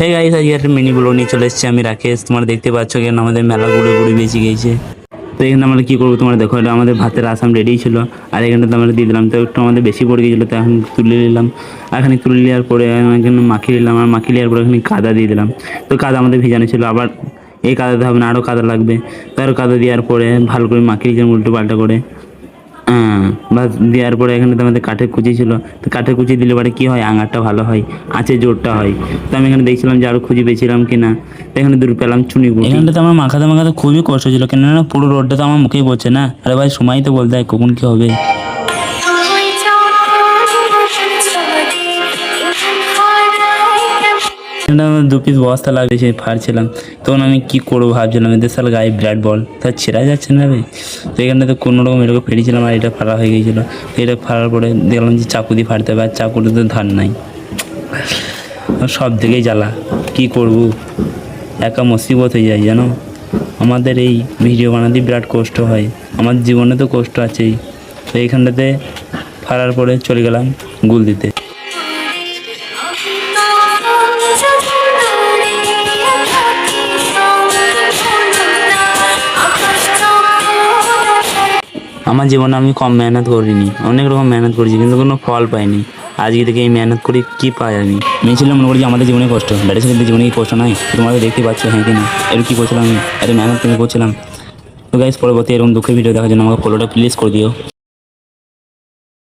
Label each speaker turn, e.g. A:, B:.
A: Hey guys, আজকে একটা mini blog নিয়ে চলে এসেছি আমি রাকেশ। তোমরা দেখতে পাচ্ছ কেন আমাদের মেলা ঘুরে ঘুরে বেঁচে গেছে। তো এখানে আমরা কী করবো তোমরা দেখো, এটা আমাদের ভাতের আসাম রেডি ছিল আর এখানটাতে আমরা দিয়ে দিলাম। তো একটু আমাদের বেশি পড়ে গিয়েছিলো, তো এখন তুলে নিলাম। আর এখানে তুলে নেওয়ার পরে এখানে মাখিয়ে নিলাম, আর মাখিয়ে নেওয়ার পরে এখানে কাদা দিয়ে দিলাম। তো কাদা আমাদের ভেজানো ছিল, আবার এই কাদাতে হবে না, আরও কাদা লাগবে। তো আরও কাদা দেওয়ার পরে ভালো করে মাখিয়ে দিয়েছিলাম উল্টো পাল্টা করে। বাস দেওয়ার পরে এখানে তো আমাদের কাঠের কুচি ছিল, তো কাঠের কুচি দিলে পরে কী হয়, আঙারটা ভালো হয়, আঁচে জোরটা হয়। তো আমি এখানে দেখছিলাম যে আরও খুঁজে পেয়েছিলাম কি না, তো এখানে দূর পেলাম চুনি গুঁটি। এখানটাতে আমার মাখাতে মাখাতে খুবই কষ্ট ছিল, কেননা পুরো রোডটা তো আমার মুখেই পড়ছে না। আরে ভাই সময় তো বলতে হয় কখন কী হবে। আমার 2 পিস বস্তা লাগবে, সেই ফাড়ছিলাম। তখন আমি কী করবো ভাবছিলাম, এদের সাল গায়ে বিরাট বল, তা ছেঁড়া যাচ্ছে না রে। তো এখানটাতে কোনো রকম এটাকে ফেটেছিলাম, আর এটা ফাড়া হয়ে গিয়েছিলো। তো এটা ফাড়ার পরে দেখলাম যে চাকু দিয়ে ফাড়তে হবে, আর চাকুটা তো ধার নাই, সব দিকেই জ্বালা। কী করবো, একা মুসিবত হয়ে যায় জানো। আমাদের এই ভিডিও বানাতে বিরাট কষ্ট হয়, আমার জীবনে তো কষ্ট আছেই। তো এইখানটাতে ফাড়ার পরে চলে গেলাম গুল দিতে। আমার জীবনে আমি কম মেহনত করিনি, অনেক রকম মেহনত করেছি, কিন্তু কোনো ফল পাইনি। আজকে থেকে এই মেহনত করে কী পাই আমি ছিলাম মনে করি যে আমাদের জীবনে কষ্ট, ব্যাটা ছেলেদের জীবনে কি কষ্ট নাই? তোমাদের দেখতে পাচ্ছ, হ্যাঁ কিনা? এর কী করছিলাম আমি, এত মেহনত করে করছিলাম। তো গাইস, পরবর্তী এরকম দুঃখের ভিডিও দেখার জন্য আমাকে ফলোটা প্লিজ করে দিও।